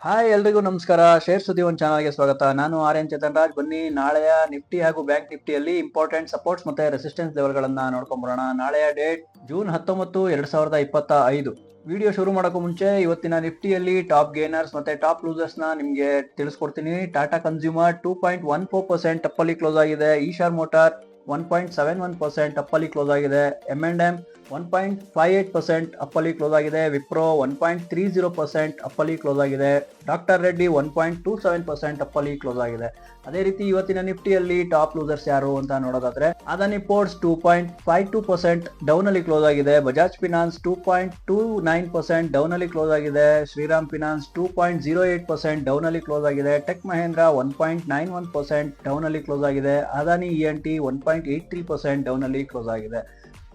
Hi ಎಲ್ರಿಗೂ ನಮಸ್ಕಾರ. Share ಸುದ್ದಿ ಒಂದು ಚಾನಲ್ಗೆ ಸ್ವಾಗತ. ನಾನು ಆರ್ಯನ್ ಚೇತನ್ ರಾಜ್. ಬನ್ನಿ ನಾಳೆಯ ನಿಫ್ಟಿ ಹಾಗೂ ಬ್ಯಾಂಕ್ ನಿಫ್ಟಿಯಲ್ಲಿ ಇಂಪಾರ್ಟೆಂಟ್ ಸಪೋರ್ಟ್ಸ್ ಮತ್ತೆ ರೆಸಿಸ್ಟೆನ್ಸ್ ಲೆವೆಲ್ಗಳನ್ನ ನೋಡ್ಕೊಂಬರೋಣ. ನಾಳೆಯ ಡೇಟ್ ಜೂನ್ 19, 2025. ವಿಡಿಯೋ ಶುರು ಮಾಡೋಕ್ಕೂ ಮುಂಚೆ ಇವತ್ತಿನ ನಿಫ್ಟಿಯಲ್ಲಿ ಟಾಪ್ ಗೇನರ್ಸ್ ಮತ್ತೆ ಟಾಪ್ ಲೂಸರ್ಸ್ ನ ನಿಮ್ಗೆ ತಿಳಿಸ್ಕೊಡ್ತೀನಿ. ಟಾಟಾ ಕನ್ಸ್ಯೂಮರ್ 2.14% ಅಪ್ಪಲ್ಲಿ ಕ್ಲೋಸ್ ಆಗಿದೆ. ಈಶಾರ್ ಮೋಟಾರ್ 1.71% ಅಪ್ಪಲ್ಲಿ ಕ್ಲೋಸ್ ಆಗಿದೆ. M&M 1.58% ಅಪ್ಪಲ್ಲಿ ಕ್ಲೋಸ್ ಆಗಿದೆ. ವಿಪ್ರೋ 1.30% ಅಪ್ಪಲ್ಲಿ ಕ್ಲೋಸ್ ಆಗಿದೆ. ಡಾಕ್ಟರ್ ರೆಡ್ಡಿ 1.27% ಅಪ್ಪಲ್ಲಿ ಕ್ಲೋಸ್ ಆಗಿದೆ. ಅದೇ ರೀತಿ ಇವತ್ತಿನ ನಿಫ್ಟಿಯಲ್ಲಿ ಟಾಪ್ ಲೂಸರ್ಸ್ ಯಾರು ಅಂತ ನೋಡೋದಾದ್ರೆ ಅದಾನಿ ಪೋರ್ಟ್ಸ್ 2.52% ಡೌನ್ ಅಲ್ಲಿ ಕ್ಲೋಸ್ ಆಗಿದೆ. ಬಜಾಜ್ ಫಿನಾನ್ಸ್ 2.29% ಡೌನ್ ಅಲ್ಲಿ ಕ್ಲೋಸ್ ಆಗಿದೆ. ಶ್ರೀರಾಮ್ ಫಿನಾನ್ಸ್ 2.08% ಡೌನ್ ಅಲ್ಲಿ ಕ್ಲೋಸ್ ಆಗಿದೆ. ಟೆಕ್ ಮಹೇಂದ್ರ 1.91% ಡೌನ್ ಅಲ್ಲಿ ಕ್ಲೋಸ್ ಆಗಿದೆ. ಅದಾನಿ ENT 1.83% ಡೌನ್ ಅಲ್ಲಿ ಕ್ಲೋಸ್ ಆಗಿದೆ.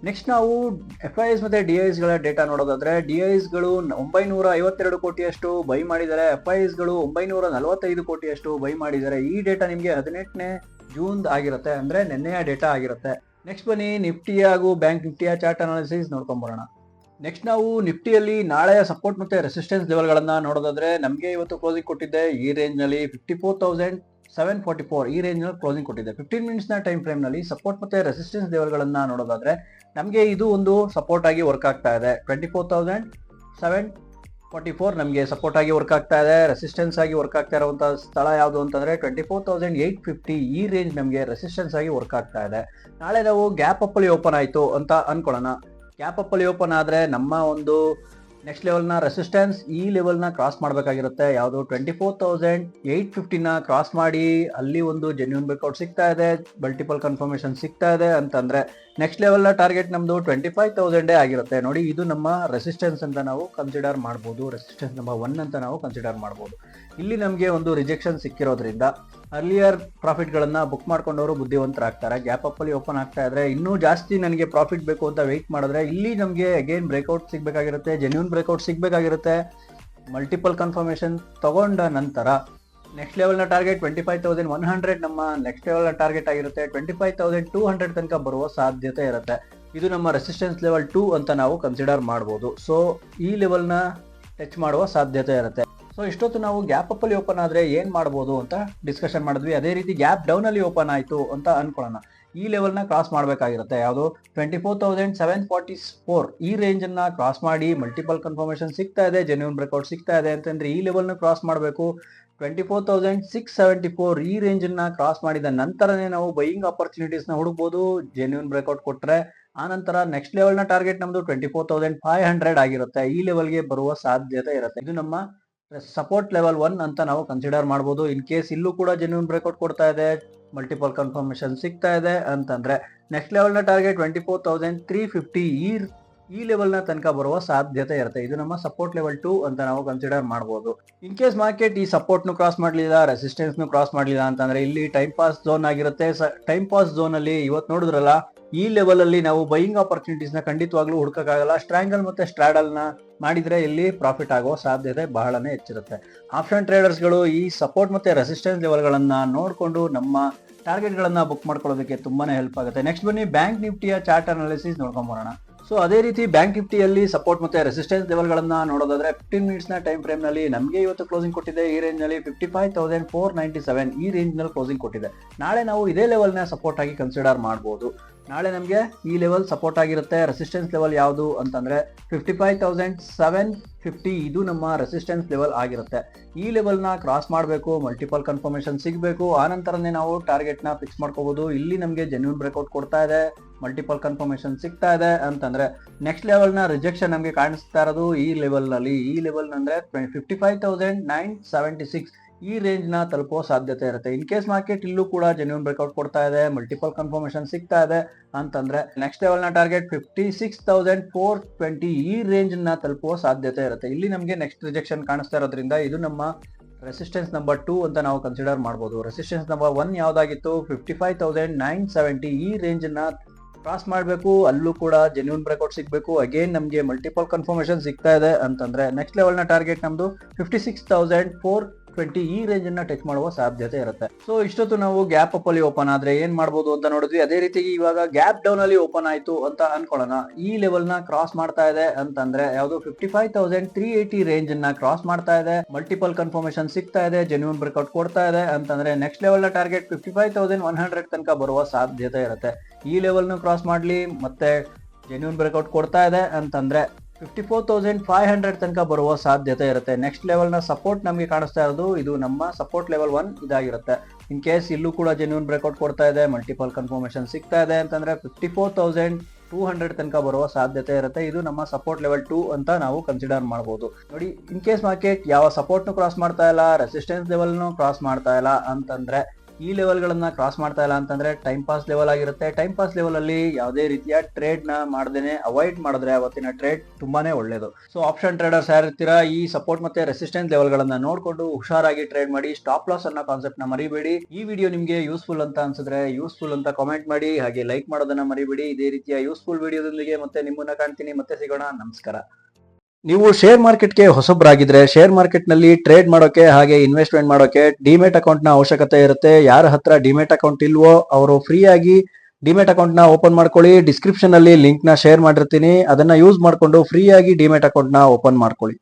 ನೆಕ್ಸ್ಟ್ ನಾವು FIIs ಮತ್ತೆ DIIs ಗಳ ಡೇಟಾ ನೋಡೋದಾದ್ರೆ DIIs ಗಳು 952 ಕೋಟಿಯಷ್ಟು ಬೈ ಮಾಡಿದ್ದಾರೆ. FIIs ಗಳು 945 ಕೋಟಿಯಷ್ಟು ಬೈ ಮಾಡಿದ್ದಾರೆ. ಈ ಡೇಟಾ ನಿಮಗೆ 18ನೇ ಜೂನ್ ಆಗಿರುತ್ತೆ, ಅಂದ್ರೆ ನಿನ್ನೆಯ ಡೇಟಾ ಆಗಿರುತ್ತೆ. ನೆಕ್ಸ್ಟ್ ಬನ್ನಿ ನಿಫ್ಟಿ ಹಾಗೂ ಬ್ಯಾಂಕ್ ನಿಫ್ಟಿಯ ಚಾರ್ಟ್ ಅನಾಲಿಸಿಸ್ ನೋಡ್ಕೊಂಬರೋಣ. ನೆಕ್ಸ್ಟ್ ನಾವು ನಿಫ್ಟಿಯಲ್ಲಿ ನಾಳೆಯ ಸಪೋರ್ಟ್ ಮತ್ತೆ ರೆಸಿಸ್ಟೆನ್ಸ್ ಲೆವೆಲ್ಗಳನ್ನ ನೋಡೋದಾದ್ರೆ ನಮಗೆ ಇವತ್ತು ಕ್ಲೋಸಿಂಗ್ ಕೊಟ್ಟಿದ್ದೆ ಈ ರೇಂಜ್ ನಲ್ಲಿ 54,744 ಈ ರೇಂಜ್ ನಲ್ಲಿ ಕ್ಲೋಸಿಂಗ್ ಕೊಟ್ಟಿದೆ. 15 ಮಿನಿಟ್ಸ್ ನ ಟೈಮ್ ಫ್ರೇಮ್ ನಲ್ಲಿ ಸಪೋರ್ಟ್ ಮತ್ತೆ ರೆಸಿಸ್ಟೆನ್ಸ್ ಲೆವೆಲ್ಗಳನ್ನ ನೋಡೋದಾದ್ರೆ ನಮಗೆ ಇದು ಒಂದು ಸಪೋರ್ಟ್ ಆಗಿ ವರ್ಕ್ ಆಗ್ತಾ ಇದೆ. 24,744 ನಮಗೆ ಸಪೋರ್ಟ್ ಆಗಿ ವರ್ಕ್ ಆಗ್ತಾ ಇದೆ. ರೆಸಿಸ್ಟೆನ್ಸ್ ಆಗಿ ವರ್ಕ್ ಆಗ್ತಾ ಇರುವಂತಹ ಸ್ಥಳ ಯಾವುದು ಅಂತಂದ್ರೆ 24,850 ಈ ರೇಂಜ್ ನಮಗೆ ರೆಸಿಸ್ಟೆನ್ಸ್ ಆಗಿ ವರ್ಕ್ ಆಗ್ತಾ ಇದೆ. ನಾಳೆ ನಾವು ಗ್ಯಾಪ್ ಅಪ್ ಅಲ್ಲಿ ಓಪನ್ ಆಯ್ತು ಅಂತ ಅನ್ಕೊಳ್ಳೋಣ. ಗ್ಯಾಪ್ ಅಪ್ ಅಲ್ಲಿ ಓಪನ್ ಆದ್ರೆ ನಮ್ಮ ಒಂದು ನೆಕ್ಸ್ಟ್ ಲೆವೆಲ್ನ ರೆಸಿಸ್ಟೆನ್ಸ್ ಈ ಲೆವೆಲ್ನ ಕ್ರಾಸ್ ಮಾಡಬೇಕಾಗಿರುತ್ತೆ. ಯಾವುದು 24,850 ನ ಕ್ರಾಸ್ ಮಾಡಿ ಅಲ್ಲಿ ಒಂದು ಜೆನ್ಯೂನ್ ಬ್ರೇಕ್ಔಟ್ ಸಿಗ್ತಾ ಇದೆ, ಮಲ್ಟಿಪಲ್ ಕನ್ಫರ್ಮೇಶನ್ ಸಿಗ್ತಾ ಇದೆ ಅಂತಂದ್ರೆ ನೆಕ್ಸ್ಟ್ ಲೆವೆಲ್ನ ಟಾರ್ಗೆಟ್ ನಮ್ದು 25,000 ಆಗಿರುತ್ತೆ. ನೋಡಿ, ಇದು ನಮ್ಮ ರೆಸಿಸ್ಟೆನ್ಸ್ ಅಂತ ನಾವು ಕನ್ಸಿಡರ್ ಮಾಡ್ಬೋದು. ರೆಸಿಸ್ಟೆನ್ಸ್ ನಂಬರ್ 1 ಅಂತ ನಾವು ಕನ್ಸಿಡರ್ ಮಾಡ್ಬೋದು. ಇಲ್ಲಿ ನಮಗೆ ಒಂದು ರಿಜೆಕ್ಷನ್ ಸಿಕ್ಕಿರೋದ್ರಿಂದ ಅರ್ಲಿಯರ್ ಪ್ರಾಫಿಟ್ ಗಳನ್ನ ಬುಕ್ ಮಾಡ್ಕೊಂಡವರು ಬುದ್ಧಿವಂತರಾಗ್ತಾರೆ. ಗ್ಯಾಪ್ ಅಪ್ ಅಲ್ಲಿ ಓಪನ್ ಆಗ್ತಾ ಇದ್ರೆ ಇನ್ನೂ ಜಾಸ್ತಿ ನನಗೆ ಪ್ರಾಫಿಟ್ ಬೇಕು ಅಂತ ವೆಯ್ಟ್ ಮಾಡಿದ್ರೆ ಇಲ್ಲಿ ನಮಗೆ ಅಗೇನ್ ಬ್ರೇಕ್ಔಟ್ ಸಿಗ್ಬೇಕಾಗಿರುತ್ತೆ, ಜೆನ್ಯೂನ್ ಬ್ರೇಕ್ಔಟ್ ಸಿಗ್ಬೇಕಾಗಿರುತ್ತೆ. ಮಲ್ಟಿಪಲ್ ಕನ್ಫರ್ಮೇಶನ್ ತಗೊಂಡ ನಂತರ ನೆಕ್ಸ್ಟ್ ಲೆವೆಲ್ನ ಟಾರ್ಗೆಟ್ 25,100 ನಮ್ಮ ನೆಕ್ಸ್ಟ್ ಲೆವೆಲ್ನ ಟಾರ್ಗೆಟ್ ಆಗಿರುತ್ತೆ. 25,200 ತನಕ ಬರುವ ಸಾಧ್ಯತೆ ಇರುತ್ತೆ. ಇದು ನಮ್ಮ ರೆಸಿಸ್ಟೆನ್ಸ್ ಲೆವೆಲ್ 2 ಅಂತ ನಾವು ಕನ್ಸಿಡರ್ ಮಾಡ್ಬೋದು. ಸೊ ಈ ಲೆವೆಲ್ನ ಟಚ್ ಮಾಡುವ ಸಾಧ್ಯತೆ ಇರುತ್ತೆ. ಸೊ ಇಷ್ಟೊತ್ತು ನಾವು ಗ್ಯಾಪ್ ಅಪ್ ಅಲ್ಲಿ ಓಪನ್ ಆದ್ರೆ ಏನ್ ಮಾಡ್ಬೋದು ಅಂತ ಡಿಸ್ಕಷನ್ ಮಾಡಿದ್ವಿ. ಅದೇ ರೀತಿ ಗ್ಯಾಪ್ ಡೌನ್ ಅಲ್ಲಿ ಓಪನ್ ಆಯ್ತು ಅಂತ ಅನ್ಕೊಳ್ಳೋಣ. ಈ ಲೆವೆಲ್ ನ ಕ್ರಾಸ್ ಮಾಡಬೇಕಾಗಿರುತ್ತೆ. ಯಾವುದು 24,744 ಈ ರೇಂಜ್ ಅನ್ನ ಕ್ರಾಸ್ ಮಾಡಿ ಮಲ್ಟಿಪಲ್ ಕನ್ಫರ್ಮೇಶನ್ ಸಿಗ್ತಾ ಇದೆ, ಜೆನ್ಯೂನ್ ಬ್ರೇಕ್ಔಟ್ ಸಿಗ್ತಾ ಇದೆ ಅಂತಂದ್ರೆ ಈ ಲೆವೆಲ್ ನ ಕ್ರಾಸ್ ಮಾಡಬೇಕು. 24,674 ಈ ರೇಂಜ್ ಅನ್ನ ಕ್ರಾಸ್ ಮಾಡಿದ ನಂತರನೇ ನಾವು ಬೈಯಿಂಗ್ ಆಪರ್ಚುನಿಟೀಸ್ ನ ಹುಡುಕ್ಬೋದು. ಜೆನ್ಯೂನ್ ಬ್ರೇಕ್ಔಟ್ ಕೊಟ್ರೆ ಆ ನಂತರ ನೆಕ್ಸ್ಟ್ ಲೆವೆಲ್ ನ ಟಾರ್ಗೆಟ್ ನಮ್ದು 24,500 ಆಗಿರುತ್ತೆ. ಈ ಲೆವೆಲ್ಗೆ ಬರುವ ಸಾಧ್ಯತೆ ಇರುತ್ತೆ. ಇದು ನಮ್ಮ ಸಪೋರ್ಟ್ ಲೆವೆಲ್ 1 ಅಂತ ನಾವು ಕನ್ಸಿಡರ್ ಮಾಡ್ಬೋದು. ಇನ್ ಕೇಸ್ ಇಲ್ಲೂ ಕೂಡ ಜೆನ್ಯೂನ್ ಬ್ರೇಕ್ಔಟ್ ಕೊಡ್ತಾ ಇದೆ, ಮಲ್ಟಿಪಲ್ ಕನ್ಫರ್ಮೇಶನ್ ಸಿಗ್ತಾ ಇದೆ ಅಂತಂದ್ರೆ ನೆಕ್ಸ್ಟ್ ಲೆವೆಲ್ ನ ಟಾರ್ಗೆಟ್ 24,350 ಈ ಲೆವೆಲ್ ನ ತನಕ ಬರುವ ಸಾಧ್ಯತೆ ಇರುತ್ತೆ. ಇದು ನಮ್ಮ ಸಪೋರ್ಟ್ ಲೆವೆಲ್ 2 ಅಂತ ನಾವು ಕನ್ಸಿಡರ್ ಮಾಡಬಹುದು. ಇನ್ ಕೇಸ್ ಮಾರ್ಕೆಟ್ ಈ ಸಪೋರ್ಟ್ ನು ಕ್ರಾಸ್ ಮಾಡಲಿಲ್ಲ, ರೆಸಿಸ್ಟೆನ್ಸ್ ನು ಕ್ರಾಸ್ ಮಾಡಲಿಲ್ಲ ಅಂತಂದ್ರೆ ಇಲ್ಲಿ ಟೈಮ್ ಪಾಸ್ ಝೋನ್ ಆಗಿರುತ್ತೆ. ಟೈಮ್ ಪಾಸ್ ಝೋನ್ ಅಲ್ಲಿ ಇವತ್ತು ನೋಡಿದ್ರಲ್ಲ ಈ ಲೆವೆಲ್ ಅಲ್ಲಿ ನಾವು ಬೈಯಿಂಗ್ ಆಪರ್ಚುನಿಟೀಸ್ ನ ಖಂಡಿತವಾಗ್ಲೂ ಹುಡುಕಕ್ಕಾಗಲ್ಲ. ಸ್ಟ್ರಾಂಗಲ್ ಮತ್ತೆ ಸ್ಟ್ರಾಡಲ್ ನ ಮಾಡಿದ್ರೆ ಇಲ್ಲಿ ಪ್ರಾಫಿಟ್ ಆಗುವ ಸಾಧ್ಯತೆ ಬಹಳನೇ ಹೆಚ್ಚಿರುತ್ತೆ. ಆಪ್ಷನ್ ಟ್ರೇಡರ್ಸ್ ಗಳು ಈ ಸಪೋರ್ಟ್ ಮತ್ತೆ ರೆಸಿಸ್ಟೆನ್ಸ್ ಲೆವೆಲ್ ಗಳನ್ನ ನೋಡಿಕೊಂಡು ನಮ್ಮ ಟಾರ್ಗೆಟ್ ಗಳನ್ನ ಬುಕ್ ಮಾಡ್ಕೊಳ್ಳೋದಕ್ಕೆ ತುಂಬಾನೇ ಹೆಲ್ಪ್ ಆಗುತ್ತೆ. ನೆಕ್ಸ್ಟ್ ಬನ್ನಿ ಬ್ಯಾಂಕ್ ನಿಫ್ಟಿಯ ಚಾರ್ಟ್ ಅನಾಲಿಸಿಸ್ ನೋಡ್ಕೊಂಡ್ ಬರೋಣ. ಸೊ ಅದೇ ರೀತಿ ಬ್ಯಾಂಕ್ ನಿಫ್ಟಿಯಲ್ಲಿ ಸಪೋರ್ಟ್ ಮತ್ತೆ ರೆಸಿಸ್ಟೆನ್ಸ್ ಲೆವೆಲ್ ಗಳನ್ನ ನೋಡೋದಾದ್ರೆ 15 ಮಿನಿಟ್ಸ್ ನ ಟೈಮ್ ಫ್ರೇಮ್ ನಲ್ಲಿ ನಮಗೆ ಇವತ್ತು ಕ್ಲೋಸಿಂಗ್ ಕೊಟ್ಟಿದೆ ಈ ರೇಂಜ್ ನಲ್ಲಿ 55,497 ಈ ರೇಂಜ್ ನಲ್ಲಿ ಕ್ಲೋಸಿಂಗ್ ಕೊಟ್ಟಿದೆ. ನಾಳೆ ನಾವು ಇದೇ ಲೆವೆಲ್ ನ ಸಪೋರ್ಟ್ ಆಗಿ ಕನ್ಸಿಡರ್ ಮಾಡಬಹುದು. ನಾಳೆ ನಮಗೆ ಈ ಲೆವೆಲ್ ಸಪೋರ್ಟ್ ಆಗಿರುತ್ತೆ. ರೆಸಿಸ್ಟೆನ್ಸ್ ಲೆವೆಲ್ ಯಾವುದು ಅಂತಂದ್ರೆ 55,750 ಇದು ನಮ್ಮ ರೆಸಿಸ್ಟೆನ್ಸ್ ಲೆವೆಲ್ ಆಗಿರುತ್ತೆ. ಈ ಲೆವೆಲ್ ನ ಕ್ರಾಸ್ ಮಾಡಬೇಕು, ಮಲ್ಟಿಪಲ್ ಕನ್ಫರ್ಮೇಶನ್ ಸಿಗಬೇಕು, ಆ ನಂತರನೇ ನಾವು ಟಾರ್ಗೆಟ್ ನ ಫಿಕ್ಸ್ ಮಾಡ್ಕೋಬಹುದು. ಇಲ್ಲಿ ನಮಗೆ ಜೆನ್ಯೂನ್ ಬ್ರೇಕ್ಔಟ್ ಕೊಡ್ತಾ ಇದೆ, ಮಲ್ಟಿಪಲ್ ಕನ್ಫರ್ಮೇಶನ್ ಸಿಗ್ತಾ ಇದೆ ಅಂತಂದ್ರೆ ನೆಕ್ಸ್ಟ್ ಲೆವೆಲ್ ನ ರಿಜೆಕ್ಷನ್ ನಮಗೆ ಕಾಣಿಸ್ತಾ ಇರೋದು ಈ ಲೆವೆಲ್ ನಲ್ಲಿ. ಈ ಲೆವೆಲ್ ಅಂದ್ರೆ 55,976 ಈ ರೇಂಜ್ ನ ತಲುಪುವ ಸಾಧ್ಯತೆ ಇರುತ್ತೆ. ಇನ್ ಕೇಸ್ ಮಾರ್ಕೆಟ್ ಇಲ್ಲೂ ಕೂಡ ಜೆನ್ಯೂನ್ ಬ್ರೇಕ್ಔಟ್ ಕೊಡ್ತಾ ಇದೆ, ಮಲ್ಟಿಪಲ್ ಕನ್ಫರ್ಮೇಶನ್ ಸಿಗ್ತಾ ಇದೆ ಅಂತಂದ್ರೆ ನೆಕ್ಸ್ಟ್ ಲೆವೆಲ್ ನ ಟಾರ್ಗೆಟ್ 56,420 ಈ ರೇಂಜ್ ನ ತಲುಪುವ ಸಾಧ್ಯತೆ ಇರುತ್ತೆ. ಇಲ್ಲಿ ನಮಗೆ ನೆಕ್ಸ್ಟ್ ರಿಜೆಕ್ಷನ್ ಕಾಣಿಸ್ತಾ ಇರೋದ್ರಿಂದ ಇದು ನಮ್ಮ ರೆಸಿಸ್ಟೆನ್ಸ್ ನಂಬರ್ 2 ಅಂತ ನಾವು ಕನ್ಸಿಡರ್ ಮಾಡಬಹುದು. ರೆಸಿಸ್ಟೆನ್ಸ್ ನಂಬರ್ 1 ಯಾವ್ದಾಗಿತ್ತು 55,970 ಈ ರೇಂಜ್ ನ ಕ್ರಾಸ್ ಮಾಡಬೇಕು. ಅಲ್ಲೂ ಕೂಡ ಜೆನ್ಯೂನ್ ಬ್ರೇಕ್ಔಟ್ ಸಿಗಬೇಕು. ಅಗೇನ್ ನಮಗೆ ಮಲ್ಟಿಪಲ್ ಕನ್ಫರ್ಮೇಶನ್ ಸಿಗ್ತಾ ಇದೆ ಅಂತಂದ್ರೆ ನೆಕ್ಸ್ಟ್ ಲೆವೆಲ್ ನ ಟಾರ್ಗೆಟ್ ನಮ್ದು 56,420 20 ಈ ರೇಂಜ್ ಅನ್ನ ಟಚ್ ಮಾಡುವ ಸಾಧ್ಯತೆ ಇರುತ್ತೆ. ಸೊ ಇಷ್ಟೊತ್ತು ನಾವು ಗ್ಯಾಪ್ ಅಪ್ ಅಲ್ಲಿ ಓಪನ್ ಆದ್ರೆ ಏನ್ ಮಾಡಬಹುದು ಅಂತ ನೋಡಿದ್ವಿ. ಅದೇ ರೀತಿ ಇವಾಗ ಗ್ಯಾಪ್ ಡೌನ್ ಅಲ್ಲಿ ಓಪನ್ ಆಯ್ತು ಅಂತ ಅನ್ಕೊಳ್ಳೋಣ. ಈ ಲೆವೆಲ್ ನ ಕ್ರಾಸ್ ಮಾಡ್ತಾ ಇದೆ ಅಂತಂದ್ರೆ ಯಾವುದು 55,380 ರೇಂಜ್ ಅನ್ನ ಕ್ರಾಸ್ ಮಾಡ್ತಾ ಇದೆ, ಮಲ್ಟಿಪಲ್ ಕನ್ಫರ್ಮೇಶನ್ ಸಿಗ್ತಾ ಇದೆ, ಜೆನ್ಯೂನ್ ಬ್ರೇಕ್ಔಟ್ ಕೊಡ್ತಾ ಇದೆ ಅಂತಂದ್ರೆ ನೆಕ್ಸ್ಟ್ ಲೆವೆಲ್ ನ ಟಾರ್ಗೆಟ್ 55,100 ತನಕ ಬರುವ ಸಾಧ್ಯತೆ ಇರುತ್ತೆ. ಈ ಲೆವೆಲ್ ನ ಕ್ರಾಸ್ ಮಾಡ್ಲಿ ಮತ್ತೆ ಜೆನ್ಯೂನ್ ಬ್ರೇಕ್ಔಟ್ ಕೊಡ್ತಾ ಇದೆ ಅಂತಂದ್ರೆ 54,500 ತನಕ ಬರುವ ಸಾಧ್ಯತೆ ಇರುತ್ತೆ. ನೆಕ್ಸ್ಟ್ ಲೆವೆಲ್ ನ ಸಪೋರ್ಟ್ ನಮಗೆ ಕಾಣಿಸ್ತಾ ಇರೋದು ಇದು ನಮ್ಮ ಸಪೋರ್ಟ್ ಲೆವೆಲ್ 1 ಇದಾಗಿರುತ್ತೆ. ಇನ್ ಕೇಸ್ ಇಲ್ಲೂ ಕೂಡ ಜೆನ್ಯೂನ್ ಬ್ರೇಕ್ಔಟ್ ಕೊಡ್ತಾ ಇದೆ, ಮಲ್ಟಿಪಲ್ ಕನ್ಫರ್ಮೇಶನ್ ಸಿಗ್ತಾ ಇದೆ ಅಂತಂದ್ರೆ 54,200 ತನಕ ಬರುವ ಸಾಧ್ಯತೆ ಇರುತ್ತೆ. ಇದು ನಮ್ಮ ಸಪೋರ್ಟ್ ಲೆವೆಲ್ 2 ಅಂತ ನಾವು ಕನ್ಸಿಡರ್ ಮಾಡಬಹುದು. ನೋಡಿ, ಇನ್ ಕೇಸ್ ಮಾರ್ಕೆಟ್ ಯಾವ ಸಪೋರ್ಟ್ ನು ಕ್ರಾಸ್ ಮಾಡ್ತಾ ಇಲ್ಲ, ರೆಸಿಸ್ಟೆನ್ಸ್ ಲೆವೆಲ್ ನು ಕ್ರಾಸ್ ಮಾಡ್ತಾ ಇಲ್ಲ ಅಂತಂದ್ರೆ, ಈ ಲೆವೆಲ್ ಗಳನ್ನ ಕ್ರಾಸ್ ಮಾಡ್ತಾ ಇಲ್ಲ ಅಂತಂದ್ರೆ ಟೈಮ್ ಪಾಸ್ ಲೆವೆಲ್ ಆಗಿರುತ್ತೆ. ಟೈಮ್ ಪಾಸ್ ಲೆವೆಲ್ ಅಲ್ಲಿ ಯಾವುದೇ ರೀತಿಯ ಟ್ರೇಡ್ ನ ಮಾಡದೇನೆ ಅವಾಯ್ಡ್ ಮಾಡಿದ್ರೆ ಅವತ್ತಿನ ಟ್ರೇಡ್ ತುಂಬಾನೇ ಒಳ್ಳೇದು. ಸೊ ಆಪ್ಷನ್ ಟ್ರೇಡರ್ಸ್ ಯಾರಿರ್ತೀರಾ, ಈ ಸಪೋರ್ಟ್ ಮತ್ತೆ ರೆಸಿಸ್ಟೆನ್ಸ್ ಲೆವೆಲ್ ಗಳನ್ನ ನೋಡ್ಕೊಂಡು ಹುಷಾರಾಗಿ ಟ್ರೇಡ್ ಮಾಡಿ. ಸ್ಟಾಪ್ ಲಾಸ್ ಅನ್ನೋ ಕಾನ್ಸೆಪ್ಟ್ ನ ಮರಿಬೇಡಿ. ಈ ವಿಡಿಯೋ ನಿಮ್ಗೆ ಯೂಸ್ಫುಲ್ ಅಂತ ಅನ್ಸಿದ್ರೆ ಯೂಸ್ಫುಲ್ ಅಂತ ಕಾಮೆಂಟ್ ಮಾಡಿ, ಹಾಗೆ ಲೈಕ್ ಮಾಡೋದನ್ನ ಮರಿಬೇಡಿ. ಇದೇ ರೀತಿಯ ಯೂಸ್ಫುಲ್ ವಿಡಿಯೋದೊಂದಿಗೆ ಮತ್ತೆ ನಿಮ್ಮನ್ನ ಕಾಣ್ತೀನಿ. ಮತ್ತೆ ಸಿಗೋಣ. ನಮಸ್ಕಾರ. ನೀವು ಶೇರ್ ಮಾರ್ಕೆಟ್ಗೆ ಹೊಸಬ್ರಾಗಿದ್ರೆ ಶೇರ್ ಮಾರ್ಕೆಟ್ ನಲ್ಲಿ ಟ್ರೇಡ್ ಮಾಡೋಕೆ ಹಾಗೆ ಇನ್ವೆಸ್ಟ್ಮೆಂಟ್ ಮಾಡೋಕೆ ಡಿಮೆಟ್ ಅಕೌಂಟ್ ನ ಅವಶ್ಯಕತೆ ಇರುತ್ತೆ. ಯಾರ ಹತ್ರ ಡಿಮೆಟ್ ಅಕೌಂಟ್ ಇಲ್ವೋ ಅವರು ಫ್ರೀ ಆಗಿ ಡಿಮೆಟ್ ಅಕೌಂಟ್ ನ ಓಪನ್ ಮಾಡ್ಕೊಳ್ಳಿ. ಡಿಸ್ಕ್ರಿಪ್ಷನ್ ಅಲ್ಲಿ ಲಿಂಕ್ ನ ಶೇರ್ ಮಾಡಿರ್ತೀನಿ, ಅದನ್ನ ಯೂಸ್ ಮಾಡ್ಕೊಂಡು ಫ್ರೀ ಆಗಿ ಡಿಮೆಟ್ ಅಕೌಂಟ್ ನ ಓಪನ್ ಮಾಡ್ಕೊಳ್ಳಿ.